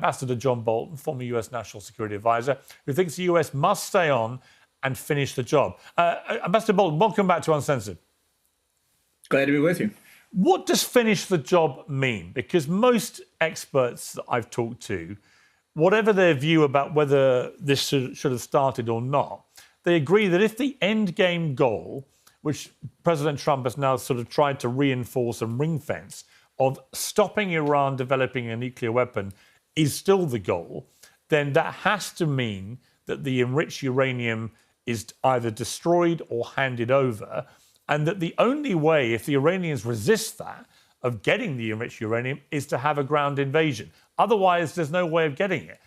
Ambassador John Bolton, former US National Security Advisor, who thinks the US must stay on and finish the job. Ambassador Bolton, welcome back to Uncensored. Glad to be with you. What does finish the job mean? Because most experts that I've talked to, whatever their view about whether this should have started or not, they agree that if the end game goal, which President Trump has now sort of tried to reinforce and ring fence, of stopping Iran developing a nuclear weapon is still the goal, then that has to mean that the enriched uranium is either destroyed or handed over, and that the only way, if the Iranians resist that, of getting the enriched uranium is to have a ground invasion. Otherwise, there's no way of getting it.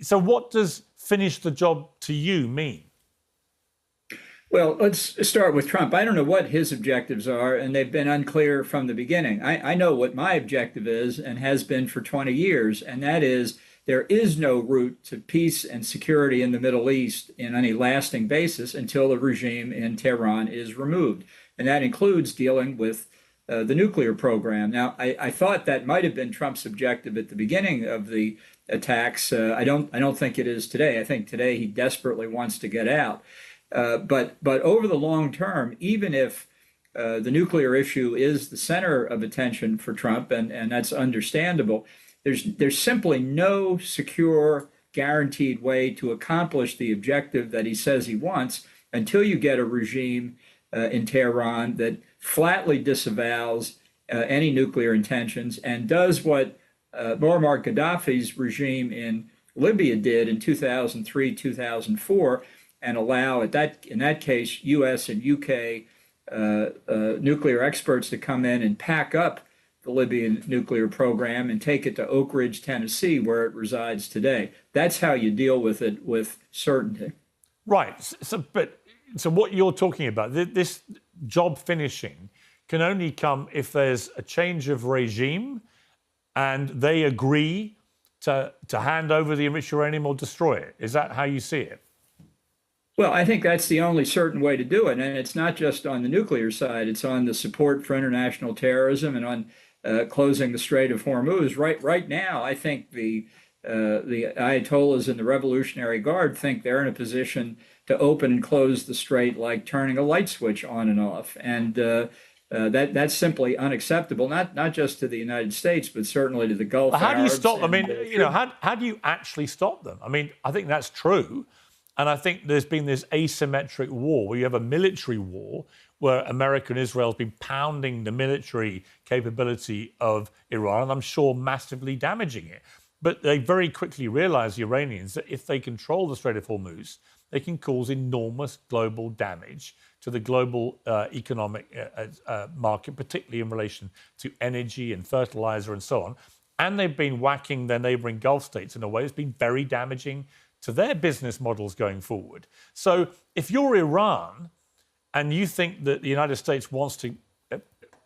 So what does finish the job to you mean? Well, let's start with Trump. I don't know what his objectives are, and they've been unclear from the beginning. I know what my objective is and has been for 20 years, and that is there is no route to peace and security in the Middle East in any lasting basis until the regime in Tehran is removed. And that includes dealing with the nuclear program. Now, I thought that might have been Trump's objective at the beginning of the attacks. I don't think it is today. I think today he desperately wants to get out. But over the long term, even if the nuclear issue is the center of attention for Trump, and that's understandable, there's simply no secure, guaranteed way to accomplish the objective that he says he wants until you get a regime in Tehran that flatly disavows any nuclear intentions and does what Muammar Gaddafi's regime in Libya did in 2003, 2004, and allow, in that case, U.S. and U.K. Nuclear experts to come in and pack up the Libyan nuclear program and take it to Oak Ridge, Tennessee, where it resides today. That's how you deal with it with certainty. Right. So what you're talking about, this job finishing, can only come if there's a change of regime and they agree to hand over the enriched uranium or destroy it. Is that how you see it? Well, I think that's the only certain way to do it. And it's not just on the nuclear side. It's on the support for international terrorism and on closing the Strait of Hormuz. Right now, I think the Ayatollahs and the Revolutionary Guard think they're in a position to open and close the strait like turning a light switch on and off. And that's simply unacceptable, not just to the United States, but certainly to the Gulf Arabs. How do you stop them? I mean, how do you actually stop them? I mean, I think that's true. And I think there's been this asymmetric war where you have a military war where America and Israel have been pounding the military capability of Iran, and I'm sure massively damaging it. But they very quickly realized, the Iranians, that if they control the Strait of Hormuz, they can cause enormous global damage to the global economic market, particularly in relation to energy and fertilizer and so on. And they've been whacking their neighboring Gulf states in a way that's been very damaging to their business models going forward. So if you're Iran and you think that the United States wants to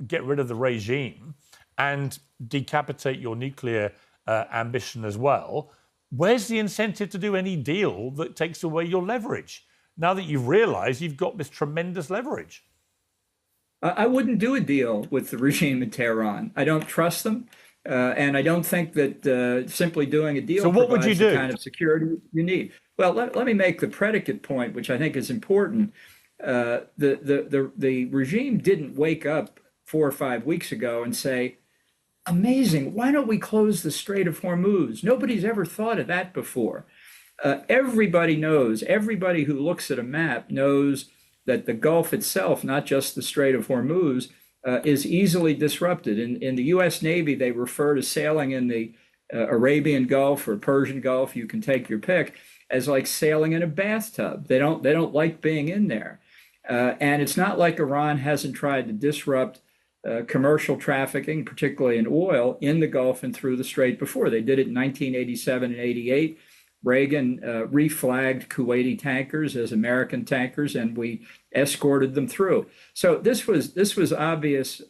get rid of the regime and decapitate your nuclear ambition as well, where's the incentive to do any deal that takes away your leverage now that you've realized you've got this tremendous leverage? I wouldn't do a deal with the regime in Tehran. I don't trust them. And I don't think that simply doing a deal provides the kind of security you need. Well, let me make the predicate point, which I think is important. The regime didn't wake up 4 or 5 weeks ago and say, amazing, why don't we close the Strait of Hormuz? Nobody's ever thought of that before. Everybody knows, everybody who looks at a map knows that the Gulf itself, not just the Strait of Hormuz, is easily disrupted. In the U.S. Navy, they refer to sailing in the Arabian Gulf or Persian Gulf, you can take your pick, as like sailing in a bathtub. They don't like being in there. And it's not like Iran hasn't tried to disrupt commercial trafficking, particularly in oil, in the Gulf and through the Strait before. They did it in 1987 and 88. Reagan reflagged Kuwaiti tankers as American tankers, and we escorted them through. So this was obvious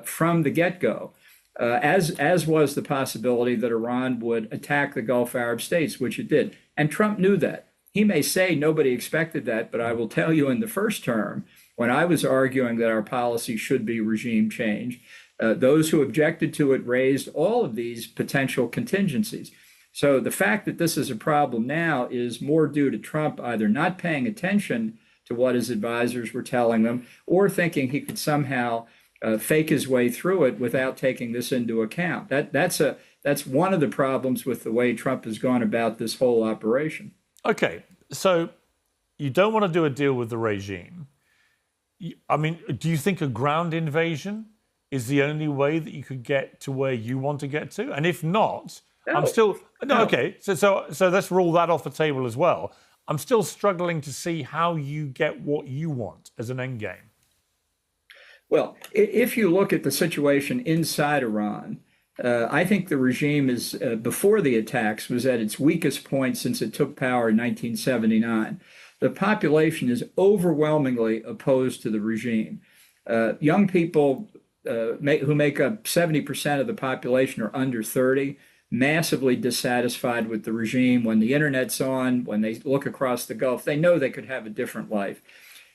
from the get-go, as was the possibility that Iran would attack the Gulf Arab states, which it did. And Trump knew that. He may say nobody expected that, but I will tell you in the first term, when I was arguing that our policy should be regime change, Those who objected to it raised all of these potential contingencies. So the fact that this is a problem now is more due to Trump either not paying attention to what his advisors were telling them or thinking he could somehow fake his way through it without taking this into account. That's one of the problems with the way Trump has gone about this whole operation. Okay, so you don't want to do a deal with the regime. I mean, do you think a ground invasion is the only way that you could get to where you want to get to? And if not, No. Okay. So let's rule that off the table as well. I'm still struggling to see how you get what you want as an end game. Well, if you look at the situation inside Iran, I think the regime is, before the attacks, was at its weakest point since it took power in 1979. The population is overwhelmingly opposed to the regime. Young people who make up 70% of the population are under 30, massively dissatisfied with the regime. When the internet's on, when they look across the Gulf, they know they could have a different life.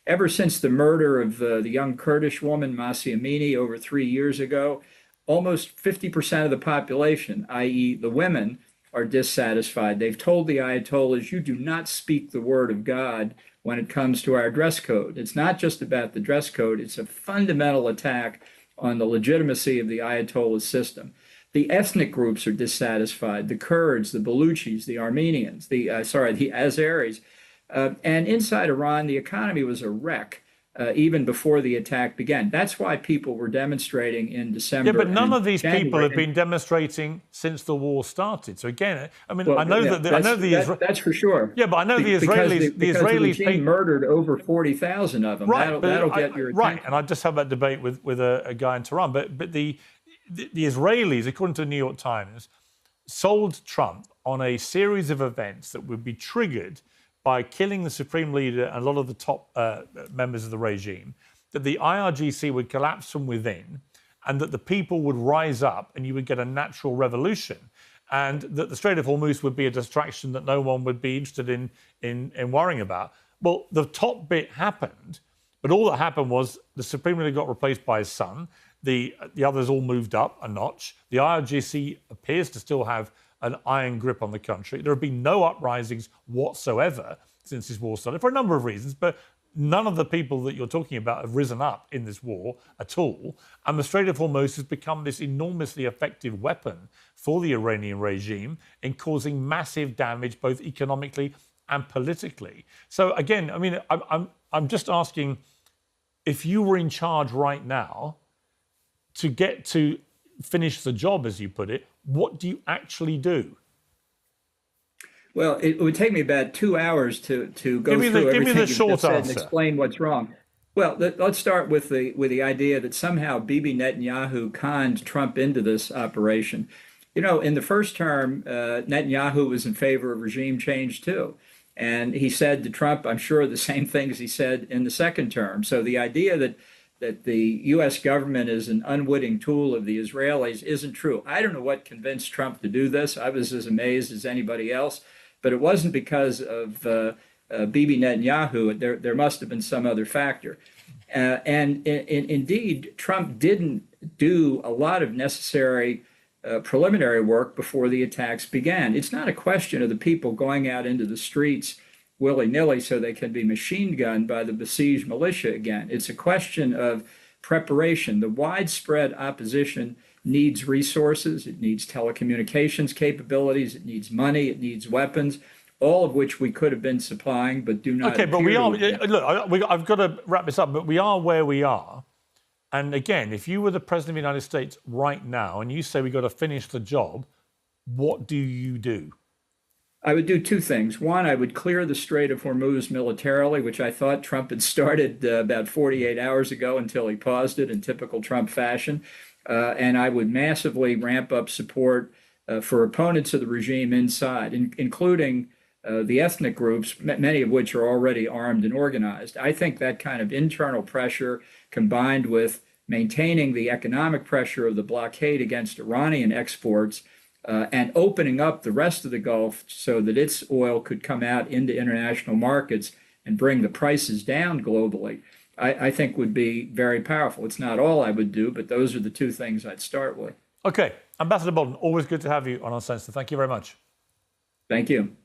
Ever since the murder of the young Kurdish woman, Mahsa Amini, over 3 years ago, almost 50% of the population, i.e. the women, are dissatisfied. They've told the Ayatollahs, you do not speak the word of God when it comes to our dress code. It's not just about the dress code. It's a fundamental attack on the legitimacy of the Ayatollah system. The ethnic groups are dissatisfied, the Kurds, the Baluchis, the Armenians, the Azeris. And inside Iran, the economy was a wreck even before the attack began. That's why people were demonstrating in December. Yeah, but none of these people have been demonstrating since the war started. So again, I mean, well, I know that's for sure. Yeah, but I know the Israelis. The regime murdered over 40,000 of them. Right, that'll get your attention. Right, and I just had that debate with a guy in Tehran. But the Israelis, according to the New York Times, sold Trump on a series of events that would be triggered by killing the supreme leader and a lot of the top members of the regime, that the IRGC would collapse from within and that the people would rise up and you would get a natural revolution, and that the Strait of Hormuz would be a distraction that no one would be interested in worrying about. Well, the top bit happened, but all that happened was the supreme leader got replaced by his son. The others all moved up a notch. The IRGC appears to still have an iron grip on the country. There have been no uprisings whatsoever since this war started for a number of reasons, but none of the people that you're talking about have risen up in this war at all. And the Strait of Hormuz has become this enormously effective weapon for the Iranian regime in causing massive damage, both economically and politically. So again, I mean, I'm just asking, if you were in charge right now, to get to finish the job, as you put it, what do you actually do? Well, it would take me about 2 hours to go through everything you've just said and explain what's wrong. Well, let's start with the idea that somehow Bibi Netanyahu conned Trump into this operation. You know, in the first term, Netanyahu was in favor of regime change too. And he said to Trump, I'm sure, the same things he said in the second term. So the idea that the U.S. government is an unwitting tool of the Israelis isn't true. I don't know what convinced Trump to do this. I was as amazed as anybody else, but it wasn't because of Bibi Netanyahu. There must have been some other factor. And indeed, Trump didn't do a lot of necessary preliminary work before the attacks began. It's not a question of the people going out into the streets willy-nilly so they can be machine gunned by the besieged militia again. It's a question of preparation. The widespread opposition needs resources. It needs telecommunications capabilities. It needs money. It needs weapons, all of which we could have been supplying, but do not. Okay, but we are. Look, I've got to wrap this up, but we are where we are. And again, if you were the president of the United States right now and you say we've got to finish the job, what do you do? I would do two things. One, I would clear the Strait of Hormuz militarily, which I thought Trump had started about 48 hours ago until he paused it in typical Trump fashion. And I would massively ramp up support for opponents of the regime inside, including the ethnic groups, many of which are already armed and organized. I think that kind of internal pressure combined with maintaining the economic pressure of the blockade against Iranian exports and opening up the rest of the Gulf so that its oil could come out into international markets and bring the prices down globally. I think would be very powerful. It's not all I would do, but those are the two things I'd start with. Okay, Ambassador Bolton, always good to have you on Uncensored. Thank you very much. Thank you.